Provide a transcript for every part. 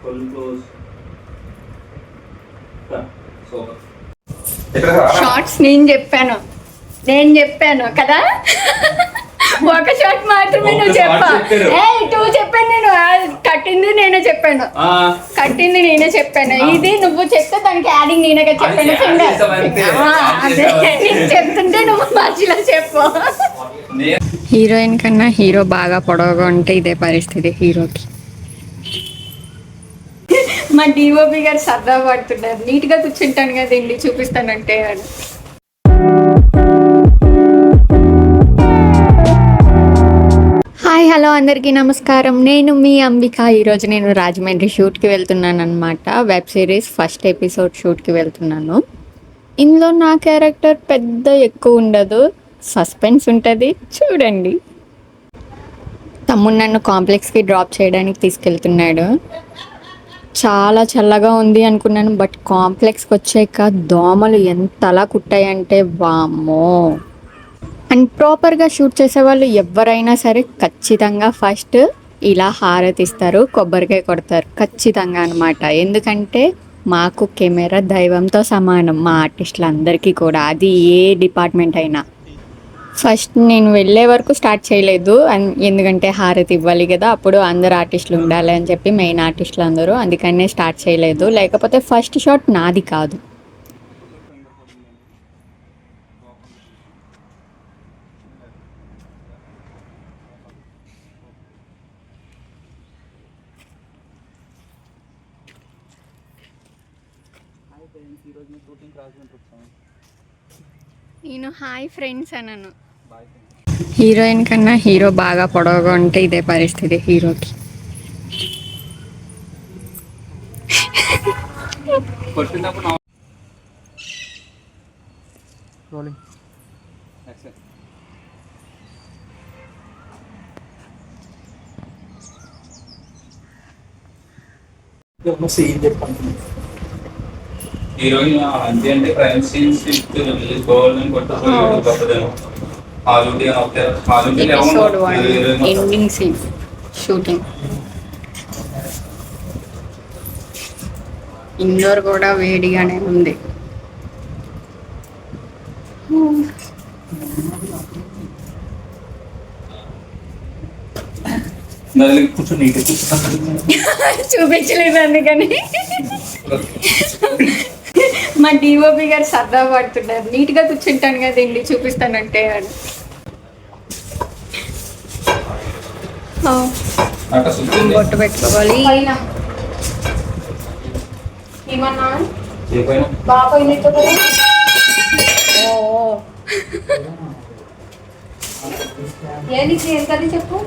Full close. Super. Shorts నేను చెప్పాను కదా. ఒక షార్ట్ మాత్రమే నువ్వు చెప్పా. టూ చెప్పాను నేను. కట్టింది నేనే చెప్పాను. ఇది నువ్వు చెప్తే దానికి యాడింగ్ నేనే చెప్పాను. అదే నేను చెప్తుంటే నువ్వు మధ్యలో చెప్పు. హీరోయిన్ కన్నా హీరో బాగా పొడవుగా ఉంటే ఇదే పరిస్థితి హీరోకి. మా డిఓపి గారు సరదా పడుతున్నారు. నీట్గా కూర్చుంటాను కదండి, చూపిస్తానంటే అని. హాయ్ హలో అందరికీ నమస్కారం. నేను మీ అంబిక. ఈరోజు నేను రాజమండ్రి షూట్కి వెళ్తున్నాను అనమాట. వెబ్ సిరీస్ ఫస్ట్ ఎపిసోడ్ షూట్కి వెళ్తున్నాను. ఇందులో నా క్యారెక్టర్ పెద్ద ఎక్కువ ఉండదు, సస్పెన్స్ ఉంటుంది, చూడండి. తమ్ముడు నన్ను కాంప్లెక్స్కి డ్రాప్ చేయడానికి తీసుకెళ్తున్నాడు. చాలా చల్లగా ఉంది అనుకున్నాను, బట్ కాంప్లెక్స్కి వచ్చాక దోమలు ఎంతలా కుట్టాయంటే వామ్మో. అండ్ ప్రాపర్గా షూట్ చేసే వాళ్ళు ఎవరైనా సరే ఖచ్చితంగా ఫస్ట్ ఇలా హారతి ఇస్తారు, కొబ్బరికాయ కొడతారు ఖచ్చితంగా అనమాట. ఎందుకంటే మాకు కెమెరా దైవంతో సమానం, మా ఆర్టిస్టులందరికీ కూడా, అది ఏ డిపార్ట్మెంట్ అయినా. ఫస్ట్ నేను వెళ్ళే వరకు స్టార్ట్ చేయలేదు, ఎందుకంటే హారతి ఇవ్వాలి కదా, అప్పుడు అందరు ఆర్టిస్టులు ఉండాలి అని చెప్పి, మెయిన్ ఆర్టిస్టులు అందరూ, అందుకనే స్టార్ట్ చేయలేదు. లేకపోతే ఫస్ట్ షాట్ నాది కాదు. నేను హాయ్ ఫ్రెండ్స్ అన్నాను. హీరోయిన్ కన్నా హీరో బాగా పొడవుగా ఉంటే ఇదే పరిస్థితి హీరోకి. హీరోయిన్ అంతే అంటే ప్రైమ్ సీన్స్ తీసుకోవాలని కొట్టదేమో. Episode 1 ending scene shooting. Indoor కూడా వేడిగానే ఉంది. చూపించలేదు అందుకని. మా డిఓపి గారు సరదా పడుతున్నారు. నీట్గా కూర్చుంటాను కదండి, చూపిస్తానంటే అని. బొట్టు పెట్టుకోవాలి. ఏమన్నా బాబా ఏంటి చెప్పు.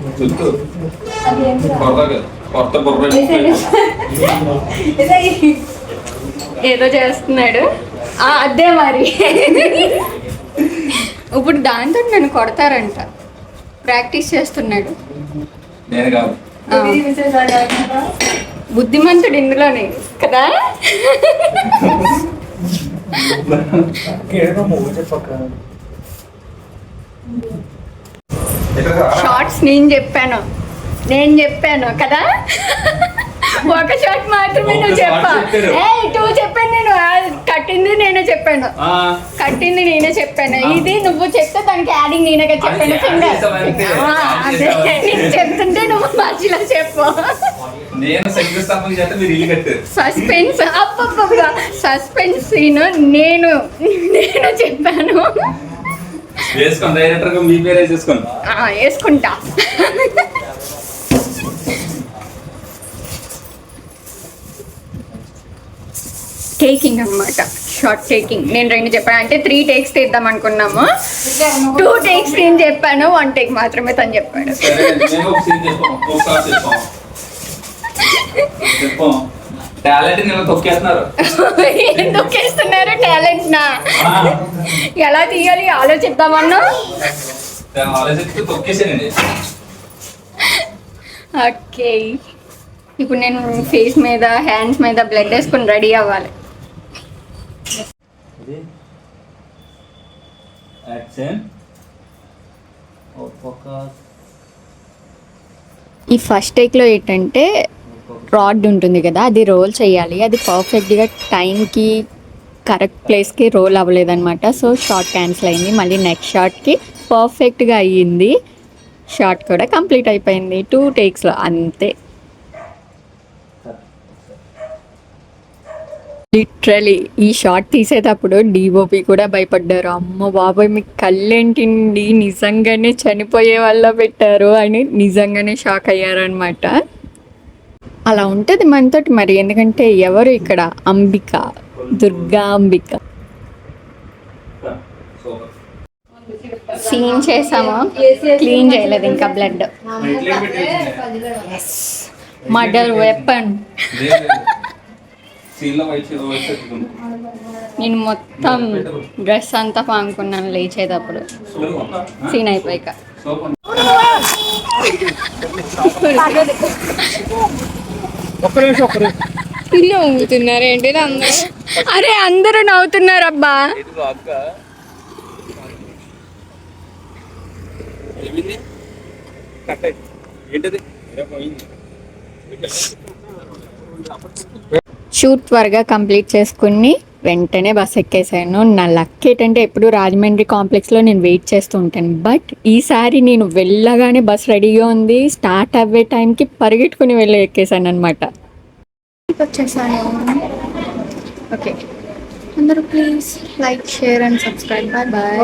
ఏదో చేస్తున్నాడు, అదే మరి. ఇప్పుడు దాంతో నన్ను కొడతారంట, ప్రాక్టీస్ చేస్తున్నాడు. బుద్ధిమంతుడు ఇందులోనే కదా. షార్ట్స్ నేను చెప్పాను కదా. ఒక షార్ట్ మాత్రమే నువ్వు చెప్పా. టూ చెప్పాను నేను. కట్టింది నేనే చెప్పాను. ఇది నువ్వు చెప్తే దానికి యాడింగ్ నేనే చెప్పాను. అదే నేను చెప్తుంటే నువ్వు మధ్యలో చెప్పు. సస్పెన్స్ అప్పగా సస్పెన్స్ సీన్ నేను చెప్పాను. వేసుకుంటా. టేకింగ్ అనమాట, షార్ట్ టేకింగ్. నేను 2 చెప్పాను, అంటే 3 టేక్స్ తీద్దాం అనుకున్నాము. 2 టేక్స్ నేను చెప్పాను, 1 టేక్ మాత్రమే తను చెప్పాడు. తొక్కేస్తున్నారు టాలెంట్ నా. ఎలా తీయాలి ఆలోచిద్దామన్నా. ఓకే, ఇప్పుడు నేను ఫేస్ మీద, హ్యాండ్స్ మీద బ్లడ్ వేసుకొని రెడీ అవ్వాలి. Action. Oh, focus. ఈ ఫస్ట్ టేక్లో ఏంటంటే రాడ్ ఉంటుంది కదా, అది రోల్ చేయాలి. అది పర్ఫెక్ట్గా టైంకి కరెక్ట్ ప్లేస్కి రోల్ అవ్వలేదన్నమాట. సో షార్ట్ క్యాన్సిల్ అయింది. మళ్ళీ నెక్స్ట్ షార్ట్కి పర్ఫెక్ట్గా అయ్యింది. షార్ట్ కూడా కంప్లీట్ అయిపోయింది 2 టేక్స్లో అంతే. లిటరలీ ఈ షార్ట్ తీసేటప్పుడు డిఓపి కూడా భయపడ్డారు. అమ్మ బాబాయ్ మీకు కళ్ళేంటిండి, నిజంగానే చనిపోయే వాళ్ళ పెట్టారు అని నిజంగానే షాక్ అయ్యారనమాట. అలా ఉంటుంది మనతోటి మరి, ఎందుకంటే ఎవరు ఇక్కడ అంబిక, దుర్గా అంబిక. సీన్ చేసామా, క్లీన్ చేయలేదు ఇంకా బ్లడ్. Murder weapon. నేను మొత్తం డ్రెస్ అంతా పాముకున్నాను లేచేటప్పుడు, సీన్ అయిపోయాక. ఇల్లు ఊగుతున్నారు ఏంటి అందరూ? అరే అందరూ నవ్వుతున్నారు అబ్బా. షూట్ త్వరగా కంప్లీట్ చేసుకుని వెంటనే బస్ ఎక్కేసాను. నా లక్ ఏంటంటే ఎప్పుడు రాజమండ్రి కాంప్లెక్స్లో నేను వెయిట్ చేస్తూ ఉంటాను. బట్ ఈసారి నేను వెళ్ళగానే బస్ రెడీగా ఉంది, స్టార్ట్ అవ్వే టైంకి పరిగెట్టుకుని వెళ్ళి ఎక్కేసాను అనమాట. వచ్చేసాను. ఓకే, అందరూ please like, share and subscribe. Bye bye.